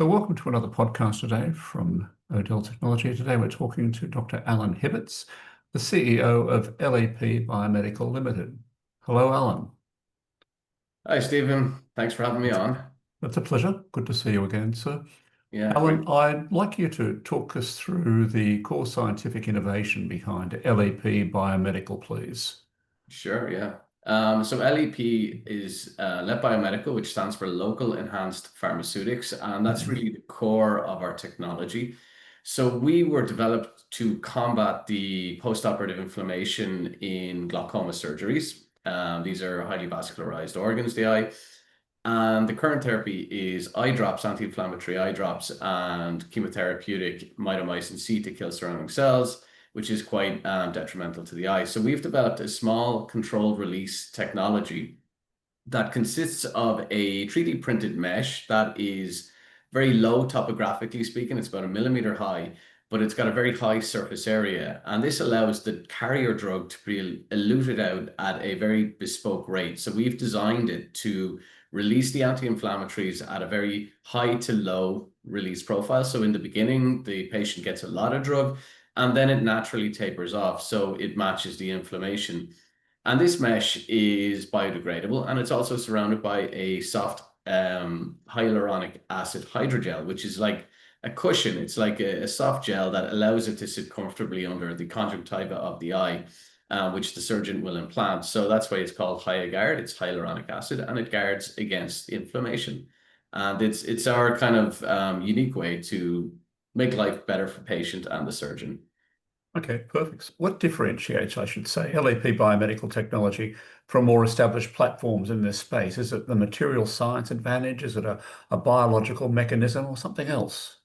So welcome to another podcast today from Odelle Technology. Today we're talking to Dr. Alan Hibbitts, the CEO of LEP Biomedical Limited. Hello, Alan. Hi, Steven. Thanks for having me on. It's a pleasure. Good to see you again, sir. Yeah, Alan, great. I'd like you to talk us through the core scientific innovation behind LEP Biomedical, please. Sure, yeah. So LEP is LEP Biomedical, which stands for Local Enhanced Pharmaceutics, and that's Mhm. really the core of our technology. So we were developed to combat the post-operative inflammation in glaucoma surgeries. These are highly vascularized organs, the eye. And the current therapy is eye drops, anti-inflammatory eye drops, and chemotherapeutic mitomycin C to kill surrounding cells, which is quite detrimental to the eye. So we've developed a small controlled release technology that consists of a 3D printed mesh that is very low topographically speaking. It's about 1 millimeter high, but it's got a very high surface area. And this allows the carrier drug to be eluted out at a very bespoke rate. So we've designed it to release the anti-inflammatories at a very high to low release profile. So in the beginning, the patient gets a lot of drug and then it naturally tapers off. So it matches the inflammation. And this mesh is biodegradable, and it's also surrounded by a soft hyaluronic acid hydrogel, which is like a cushion. It's like a soft gel that allows it to sit comfortably under the conjunctiva of the eye, which the surgeon will implant. So that's why it's called HyAguard. It's hyaluronic acid, and it guards against inflammation. And it's our kind of unique way to make life better for patient and the surgeon. Okay, perfect. What differentiates, I should say, LEP Biomedical Technology from more established platforms in this space? Is it the material science advantage? Is it a biological mechanism or something else?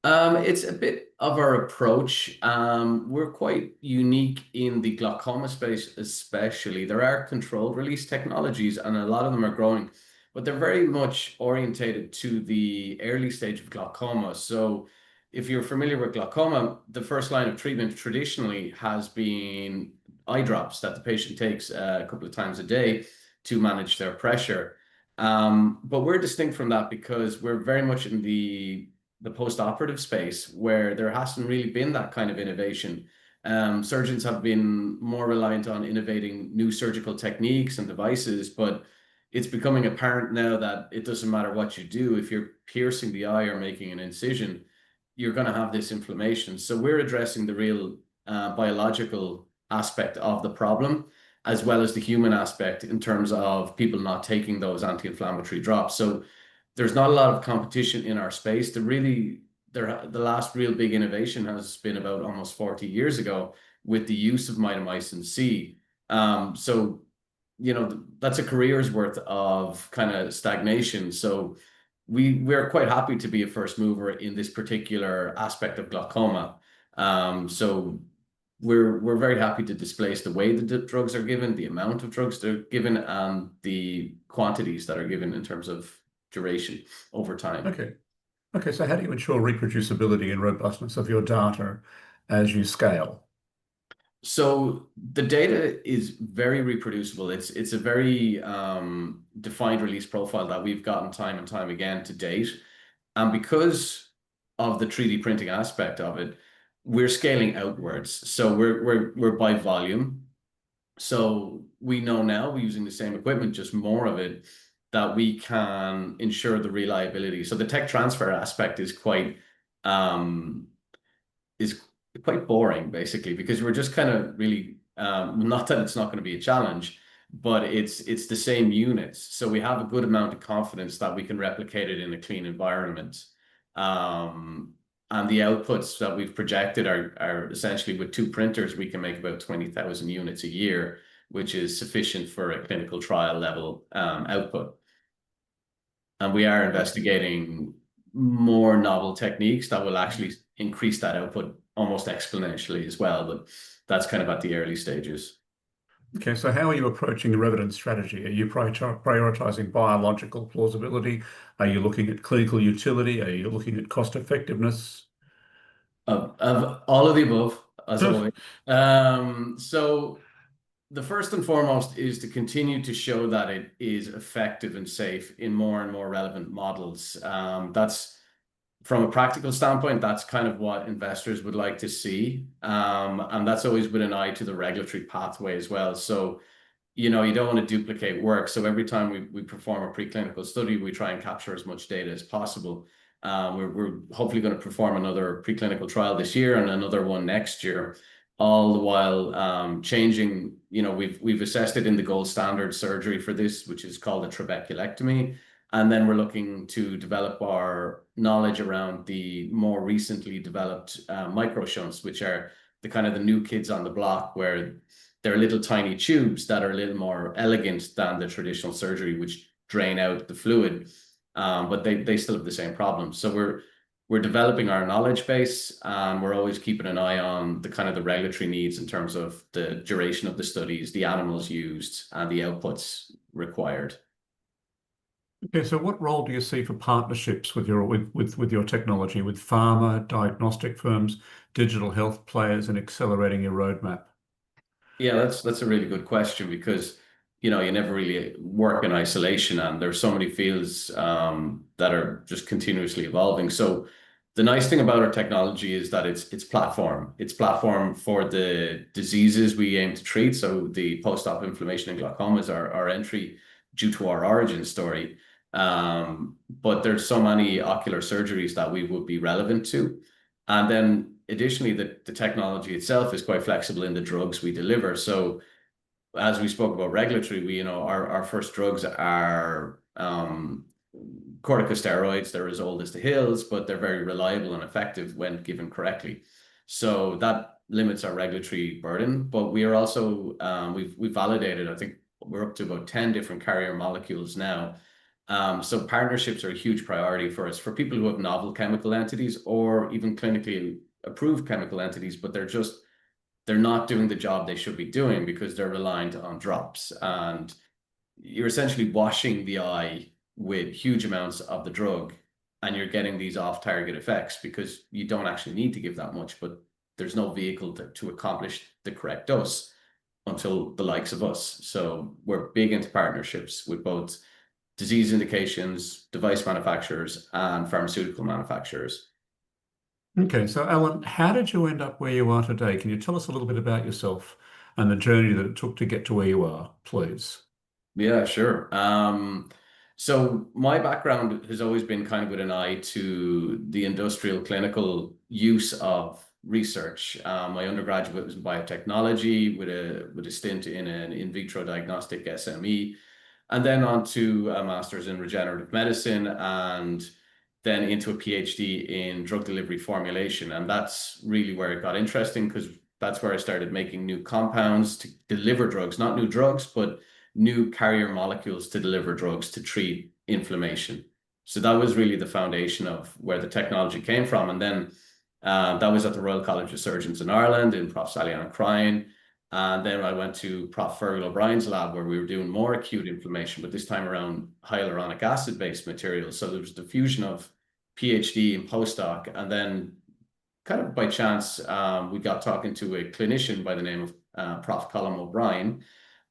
It's a bit of our approach. We're quite unique in the glaucoma space, especially. There are controlled release technologies, and a lot of them are growing, but they're very much orientated to the early stage of glaucoma. So, if you're familiar with glaucoma, the first line of treatment traditionally has been eye drops that the patient takes a couple of times a day to manage their pressure. But we're distinct from that because we're very much in the post-operative space where there hasn't really been that kind of innovation. Surgeons have been more reliant on innovating new surgical techniques and devices, but it's becoming apparent now that it doesn't matter what you do. If you're piercing the eye or making an incision, you're going to have this inflammation. So we're addressing the real biological aspect of the problem, as well as the human aspect in terms of people not taking those anti-inflammatory drops. So there's not a lot of competition in our space. The last real big innovation has been about almost 40 years ago with the use of mitomycin C. So, that's a career's worth of kind of stagnation. So we're quite happy to be a first mover in this particular aspect of glaucoma. So we're very happy to displace the way the drugs are given, the amount of drugs they're given, and the quantities that are given in terms of duration over time. Okay. Okay, so how do you ensure reproducibility and robustness of your data as you scale? So the data is very reproducible. It's a very defined release profile that we've gotten time and time again to date. And because of the 3D printing aspect of it, we're scaling outwards. So we're by volume. So we know now we're using the same equipment, just more of it, that we can ensure the reliability. So the tech transfer aspect um, is quite boring, basically, because we're just kind of really not that it's not going to be a challenge, but it's the same units. So we have a good amount of confidence that we can replicate it in a clean environment. And the outputs that we've projected are essentially with 2 printers, we can make about 20,000 units a year, which is sufficient for a clinical trial level output. And we are investigating more novel techniques that will actually increase that output almost exponentially as well. But that's kind of at the early stages. Okay, so how are you approaching your evidence strategy? Are you prioritizing biological plausibility? Are you looking at clinical utility? Are you looking at cost effectiveness? Of all of the above, as always. So the first and foremost is to continue to show that it is effective and safe in more and more relevant models. That's from a practical standpoint, that's kind of what investors would like to see. And that's always with an eye to the regulatory pathway as well. So, you don't want to duplicate work. So every time we perform a preclinical study, we try and capture as much data as possible. We're hopefully going to perform another preclinical trial this year and another one next year, all the while changing. We've assessed it in the gold standard surgery for this, which is called a trabeculectomy. And then we're looking to develop our knowledge around the more recently developed micro shunts, which are the kind of the new kids on the block, where they're little tiny tubes that are a little more elegant than the traditional surgery, which drain out the fluid, but they still have the same problem. So we're developing our knowledge base, and we're always keeping an eye on the kind of the regulatory needs in terms of the duration of the studies, the animals used, and the outputs required. Okay, so what role do you see for partnerships with your technology, with pharma, diagnostic firms, digital health players, and accelerating your roadmap? Yeah, that's a really good question, because you never really work in isolation, and there's so many fields that are just continuously evolving. So the nice thing about our technology is that it's platform. It's platform for the diseases we aim to treat. So the post-op inflammation and glaucoma is our entry due to our origin story. But there's so many ocular surgeries that we would be relevant to. And then additionally, the technology itself is quite flexible in the drugs we deliver. So as we spoke about regulatory, our first drugs are corticosteroids. They're as old as the hills, but they're very reliable and effective when given correctly. So that limits our regulatory burden. But we are also, we've validated, I think we're up to about 10 different carrier molecules now. So partnerships are a huge priority for us, for people who have novel chemical entities or even clinically approved chemical entities, but they're not doing the job they should be doing because they're reliant on drops. And you're essentially washing the eye with huge amounts of the drug, and you're getting these off-target effects because you don't actually need to give that much, but there's no vehicle to accomplish the correct dose until the likes of us. So we're big into partnerships with both disease indications, device manufacturers, and pharmaceutical manufacturers. Okay, so Alan, how did you end up where you are today? Can you tell us a little bit about yourself and the journey that it took to get to where you are, please? Yeah, sure. So my background has always been kind of with an eye to the industrial clinical use of research. My undergraduate was in biotechnology with a stint in an in vitro diagnostic SME, and then on to a master's in regenerative medicine, and then into a PhD in drug delivery formulation. And that's really where it got interesting, because that's where I started making new compounds to deliver drugs, not new drugs, but new carrier molecules to deliver drugs to treat inflammation. So that was really the foundation of where the technology came from. And then that was at the Royal College of Surgeons in Ireland in Prof. Sally-Ann Crine. And then I went to Prof. Fergal O'Brien's lab, where we were doing more acute inflammation, but this time around hyaluronic acid-based materials. So there was diffusion of PhD and postdoc. And then kind of by chance, we got talking to a clinician by the name of Prof. Colm O'Brien.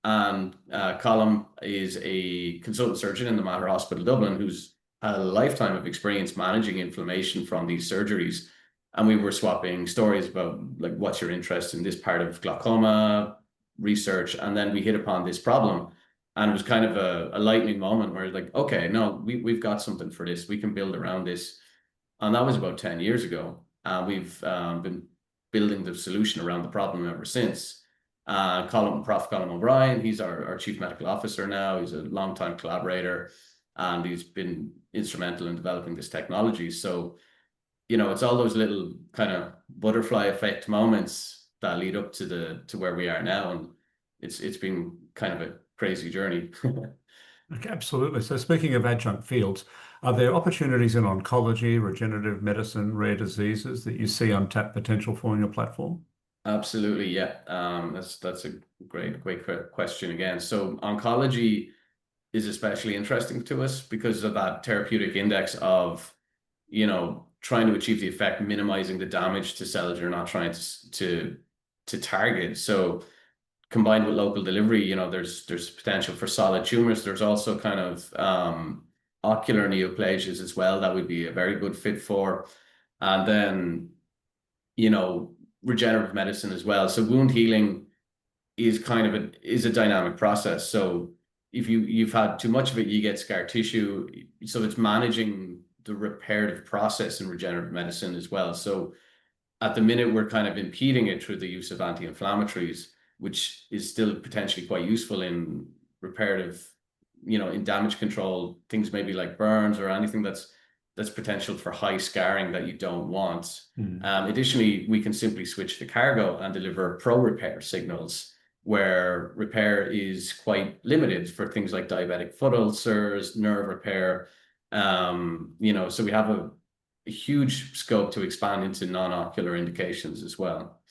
And Colm is a consultant surgeon in the Mater Hospital Dublin, who's had a lifetime of experience managing inflammation from these surgeries. And we were swapping stories about, like, what's your interest in this part of glaucoma research? And then we hit upon this problem. And it was kind of a lightning moment where, like, okay, no, we've got something for this. We can build around this. And that was about 10 years ago. We've been building the solution around the problem ever since. Prof. Colm O'Brien, he's our chief medical officer now. He's a longtime collaborator, and he's been instrumental in developing this technology. So, it's all those little kind of butterfly effect moments that lead up to where we are now, and it's been kind of a crazy journey. Okay, absolutely. So speaking of adjunct fields, are there opportunities in oncology, regenerative medicine, rare diseases that you see untapped potential for in your platform? Absolutely, yeah. That's a great question again. So oncology is especially interesting to us because of that therapeutic index of, trying to achieve the effect, minimizing the damage to cells you're not trying to target. So combined with local delivery, there's potential for solid tumors. There's also kind of ocular neoplasias as well that would be a very good fit for. And then, regenerative medicine as well. So wound healing is kind of a dynamic process. So if you've had too much of it, you get scar tissue. So it's managing the reparative process in regenerative medicine as well. So at the minute, we're kind of impeding it through the use of anti-inflammatories, which is still potentially quite useful in reparative, in damage control, things maybe like burns or anything that's potential for high scarring that you don't want. Additionally, we can simply switch the cargo and deliver pro-repair signals where repair is quite limited for things like diabetic foot ulcers, nerve repair. So we have a huge scope to expand into non-ocular indications as well.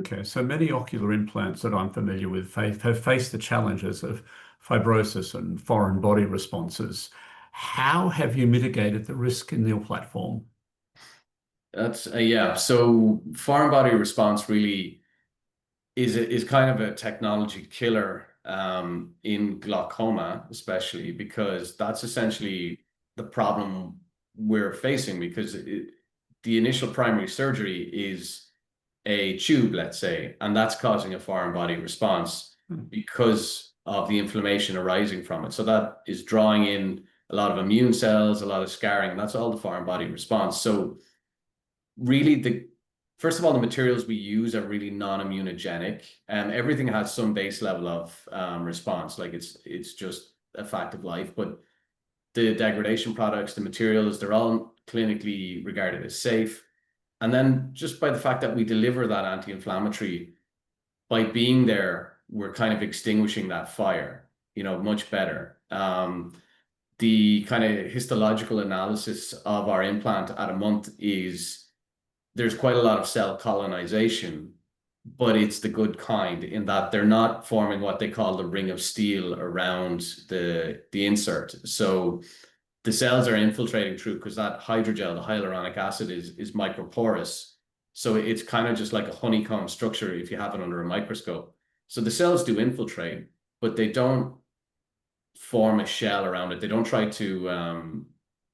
Okay, so many ocular implants that I'm familiar with have faced the challenges of fibrosis and foreign body responses. How have you mitigated the risk in your platform? That's yeah. So foreign body response really is kind of a technology killer in glaucoma, especially because that's essentially the problem we're facing because the initial primary surgery is a tube, let's say, and that's causing a foreign body response because of the inflammation arising from it. So that is drawing in a lot of immune cells, a lot of scarring, and that's all the foreign body response. So really first of all, the materials we use are really non-immunogenic, and everything has some base level of response, like it's just a fact of life. But the degradation products, the materials, they're all clinically regarded as safe. And then just by the fact that we deliver that anti-inflammatory, by being there, we're kind of extinguishing that fire, much better. The kind of histological analysis of our implant at a month is there's quite a lot of cell colonization, but it's the good kind in that they're not forming what they call the ring of steel around the insert. So the cells are infiltrating through because that hydrogel, the hyaluronic acid, is microporous. So it's kind of just like a honeycomb structure if you have it under a microscope. So the cells do infiltrate, but they don't form a shell around it. They don't try to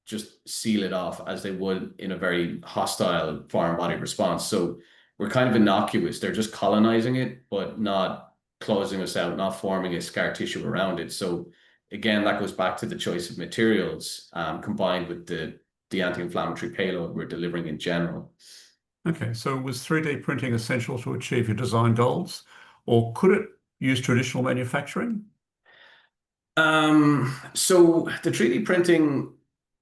just seal it off as they would in a very hostile foreign body response. So we're kind of innocuous. They're just colonizing it, but not closing us out, not forming a scar tissue around it. So again, that goes back to the choice of materials combined with the anti-inflammatory payload we're delivering in general. Okay, so was 3D printing essential to achieve your design goals, or could it use traditional manufacturing? So the 3D printing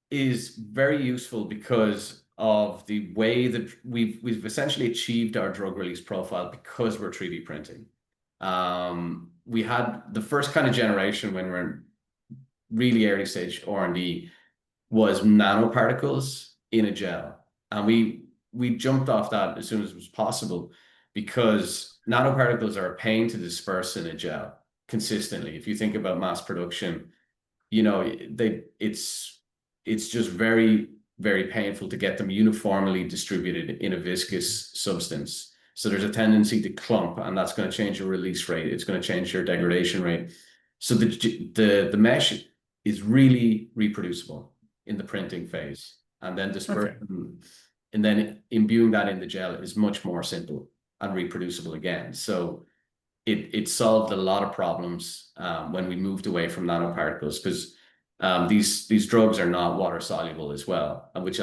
is very useful because of the way that we've essentially achieved our drug release profile because we're 3D printing. We had the first kind of generation when we're in really early stage R&D was nanoparticles in a gel, and we jumped off that as soon as it was possible because nanoparticles are a pain to disperse in a gel consistently. If you think about mass production, it's just very, very painful to get them uniformly distributed in a viscous substance. So there's a tendency to clump, and that's going to change your release rate. It's going to change your degradation rate. So the mesh is really reproducible in the printing phase, and then dispersion, and then imbuing that in the gel is much more simple and reproducible again. So it solved a lot of problems when we moved away from nanoparticles because these drugs are not water soluble as well, which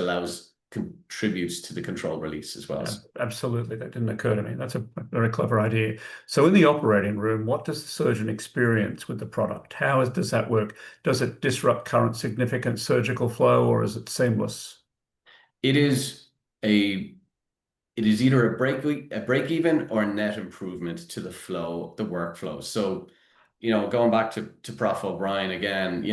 contributes to the controlled release as well. Yeah, absolutely, that didn't occur to me. That's a very clever idea. So in the operating room, what does the surgeon experience with the product? Does that work? Does it disrupt current significant surgical flow, or is it seamless? It is either a break even or a net improvement to the flow, the workflow. So, going back to Prof. O'Brien again,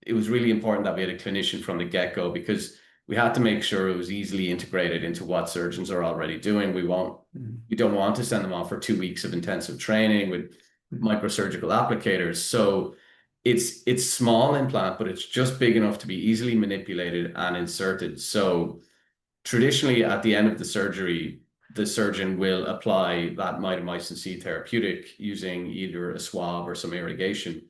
it was really important that we had a clinician from the get-go because we had to make sure it was easily integrated into what surgeons are already doing. We don't want to send them off for 2 weeks of intensive training with microsurgical applicators. So it's small implant, but it's just big enough to be easily manipulated and inserted. So traditionally, at the end of the surgery, the surgeon will apply that mitomycin C therapeutic using either a swab or some irrigation.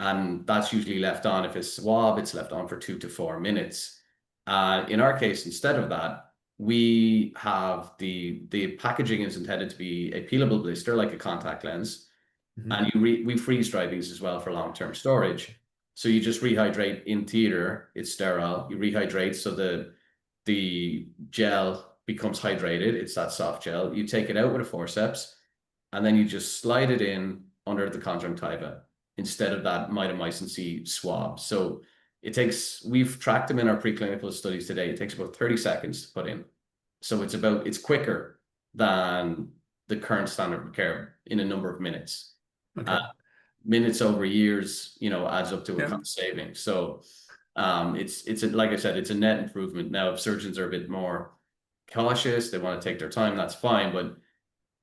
and that's usually left on. If it's swab, it's left on for 2 to 4 minutes. In our case, instead of that, we have the packaging is intended to be a peelable blister, like a contact lens. Mhm. And we freeze dry these as well for long-term storage. So you just rehydrate in theater, it's sterile. You rehydrate so the gel becomes hydrated. It's that soft gel. You take it out with a forceps, and then you just slide it in under the conjunctiva instead of that mitomycin C swab. So we've tracked them in our preclinical studies today. It takes about 30 seconds to put in. So it's quicker than the current standard of care in a number of minutes. Okay. Minutes over years, adds up to a Yeah. cost saving. So like I said, it's a net improvement. Now, if surgeons are a bit more cautious, they want to take their time, that's fine, but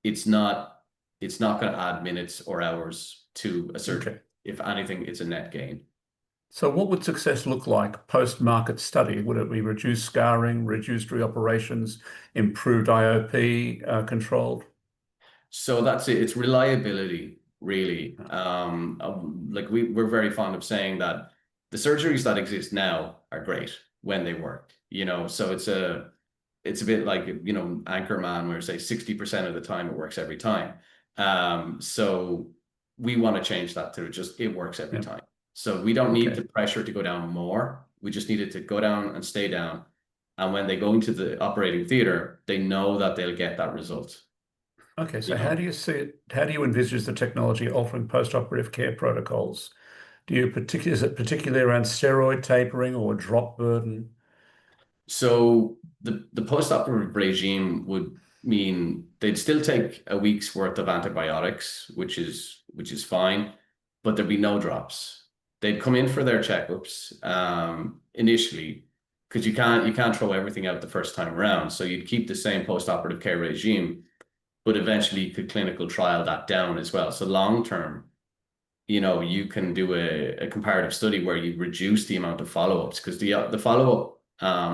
it's not going to add minutes or hours to a surgery. Okay. If anything, it's a net gain. So what would success look like post-market study? Would it be reduced scarring, reduced reoperations, improved IOP controlled? So that's it. It's reliability, really. Like we're very fond of saying that the surgeries that exist now are great when they work. So it's a bit like Anchorman, where say 60% of the time it works every time. So we want to change that to just it works every Yeah. time. So we don't need Okay. the pressure to go down more. We just need it to go down and stay down. And when they go into the operating theater, they know that they'll get that result. Okay. So You how know, do you see it? How do you envisage the technology altering post-operative care protocols? Is it particularly around steroid tapering or drop burden? So the post-operative regime would mean they'd still take a week's worth of antibiotics, which is fine, but there'd be no drops. They'd come in for their checkups initially, because you can't throw everything out the first time around. So you'd keep the same post-operative care regime, but eventually you could clinical trial that down as well. So long term, you can do a comparative study where you reduce the amount of follow-ups, because the follow-up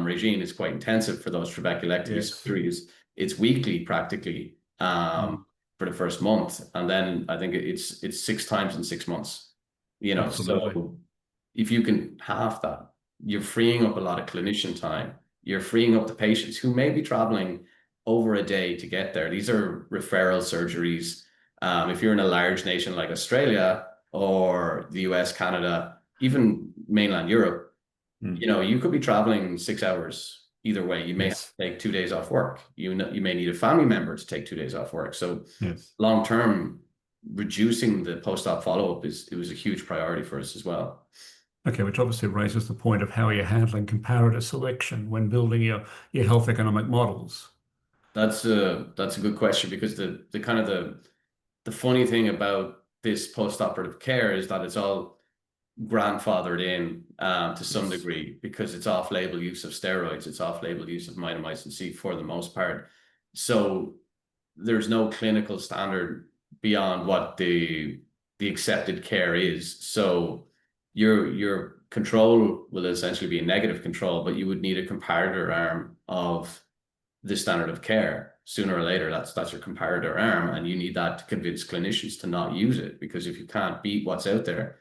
regime is quite intensive for those trabeculectomy Yes. surgeries. It's weekly practically Mm, for the first month, and then I think it's 6 times in 6 months. absolutely. So if you can half that, you're freeing up a lot of clinician time. You're freeing up the patients who may be traveling over a day to get there. These are referral surgeries. If you're in a large nation like Australia or the US, Canada, even mainland Europe, Mm, you could be traveling 6 hours either way. You may have to yes. take 2 days off work. You may need a family member to take 2 days off work. So Yes. long term, reducing the post-op follow-up it was a huge priority for us as well. Okay, which obviously raises the point of how you're handling comparator selection when building your health economic models. That's a good question, because the kind of the funny thing about this post-operative care is that it's all grandfathered in to some Yes. degree, because it's off-label use of steroids, it's off-label use of mitomycin C for the most part. So there's no clinical standard beyond what the accepted care is. So your control will essentially be a negative control, but you would need a comparator arm of the standard of care. Sooner or later, that's your comparator arm, and you need that to convince clinicians to not use it, because if you can't beat what's out there,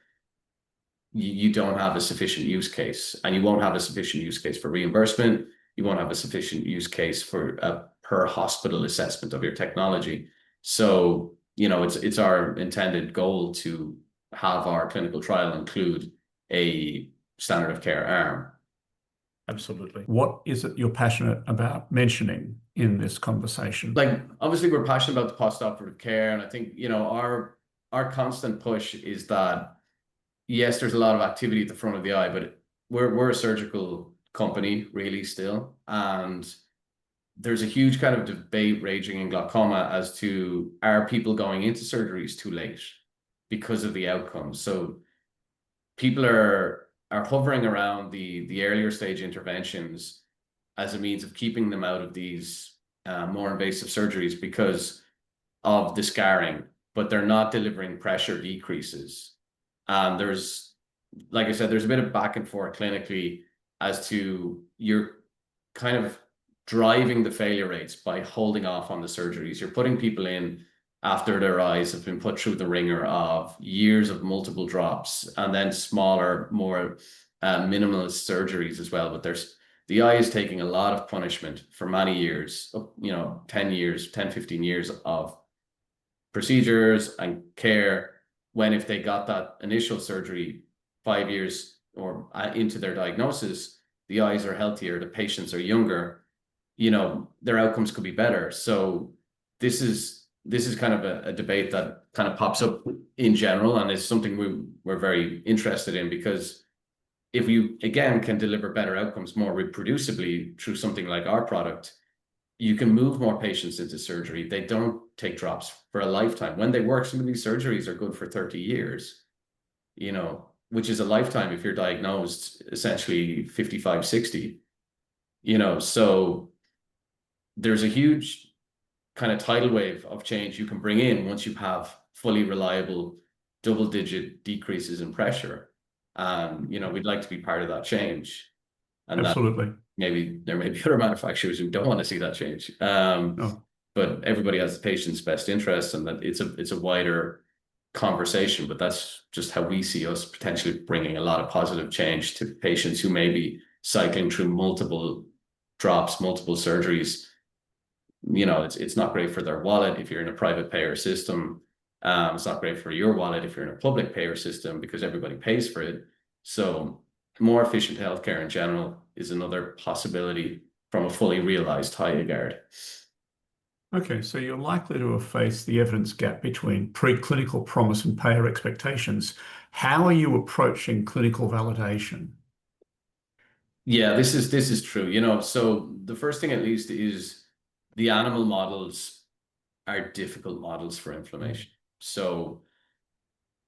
you don't have a sufficient use case, and you won't have a sufficient use case for reimbursement. You won't have a sufficient use case for a per hospital assessment of your technology. So, it's our intended goal to have our clinical trial include a standard of care arm. Absolutely. What is it you're passionate about mentioning in this conversation? Like, obviously we're passionate about the post-operative care, and I think, our constant push is that yes, there's a lot of activity at the front of the eye, but we're a surgical company really still, and there's a huge kind of debate raging in glaucoma as to, are people going into surgeries too late because of the outcomes. So people are hovering around the earlier stage interventions as a means of keeping them out of these more invasive surgeries because of the scarring, but they're not delivering pressure decreases. Like I said, there's a bit of back and forth clinically as to, you're kind of driving the failure rates by holding off on the surgeries. You're putting people in after their eyes have been put through the ringer of years of multiple drops and then smaller, more minimalist surgeries as well. But the eye is taking a lot of punishment for many years, 10 years, 10, 15 years of procedures and care, when if they got that initial surgery 5 years or into their diagnosis, the eyes are healthier, the patients are younger, their outcomes could be better. So this is kind of a debate that kind of pops up in general, and it's something we're very interested in, because if you, again, can deliver better outcomes more reproducibly through something like our product, you can move more patients into surgery. They don't take drops for a lifetime. When they work, some of these surgeries are good for 30 years, which is a lifetime if you're diagnosed essentially 55, 60, so there's a huge kind of tidal wave of change you can bring in once you have fully reliable double-digit decreases in pressure. We'd like to be part of that change. And Absolutely. there may be other manufacturers who don't want to see that change. But everybody has the patient's best interest, and that it's a wider conversation. But that's just how we see us potentially bringing a lot of positive change to patients who may be cycling through multiple drops, multiple surgeries. It's not great for their wallet if you're in a private payer system. It's not great for your wallet if you're in a public payer system, because everybody pays for it. So more efficient healthcare in general is another possibility from a fully realized Hyagard. Okay, so you're likely to have faced the evidence gap between preclinical promise and payer expectations. How are you approaching clinical validation? Yeah, this is true. So the first thing, at least, is the animal models are difficult models for inflammation. So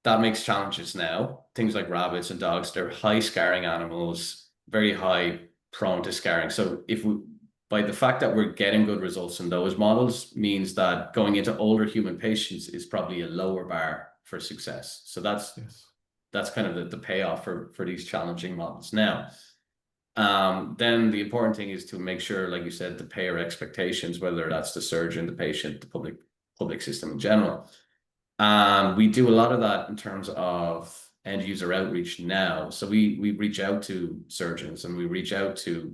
that makes challenges now. Things like rabbits and dogs, they're high scarring animals, very high prone to scarring. So by the fact that we're getting good results in those models, means that going into older human patients is probably a lower bar for success. So that's kind of the payoff for these challenging models. Now, then the important thing is to make sure, like you said, the payer expectations, whether that's the surgeon, the patient, the public system in general. We do a lot of that in terms of end user outreach now. So we reach out to surgeons, and we reach out to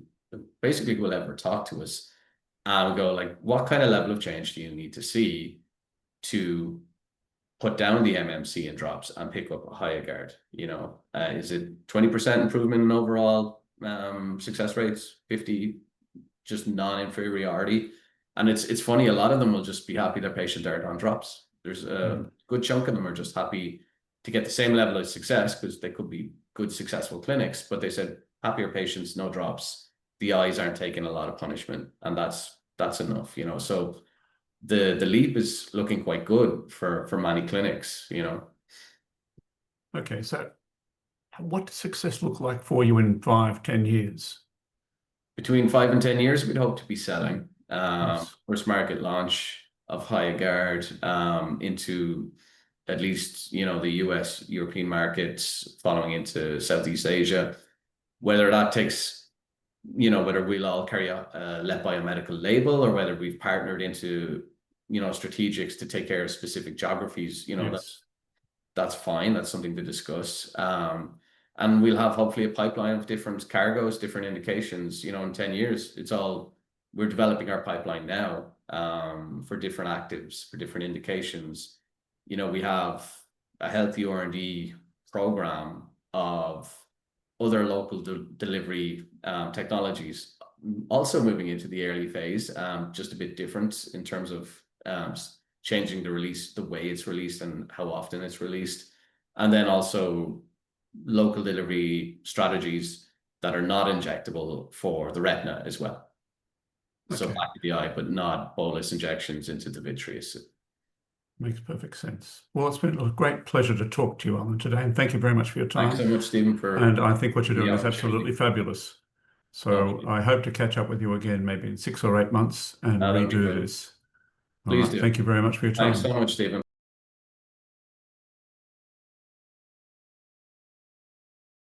basically whoever talk to us, and we go like, what kind of level of change do you need to see to put down the MMC and drops and pick up a Hyagard? Is it 20% improvement in overall success rates, 50 just non-inferiority? And it's funny, a lot of them will just be happy their patient aren't on drops. There's a good chunk of them are just happy to get the same level of success, because they could be good, successful clinics, but they said happier patients, no drops, the eyes aren't taking a lot of punishment, and that's enough. So the leap is looking quite good for many clinics. Okay, so what does success look like for you in 5-10 years? Between 5 and 10 years, we'd hope to be selling Yes. first market launch of Hyagard into at least the US, European markets, following into Southeast Asia. Whether that takes, whether we'll all carry a LEP Biomedical label, or whether we've partnered into strategics to take care of specific geographies, that's fine. That's something to discuss. And we'll have hopefully a pipeline of different cargoes, different indications, in 10 years. We're developing our pipeline now for different actives, for different indications. We have a healthy R&D program of other local delivery technologies, also moving into the early phase, just a bit different in terms of changing the way it's released and how often it's released. And then also local delivery strategies that are not injectable for the retina as well. Okay. So back to the eye, but not bolus injections into the vitreous. Makes perfect sense. Well, it's been a great pleasure to talk to you, Alan, today, and thank you very much for your time. Thanks so much, Steven, and I think what you're doing is absolutely fabulous. So I hope to catch up with you again, maybe in 6 or 8 months, and redo this. Please do. Thank you very much for your time. Thanks so much, Steven.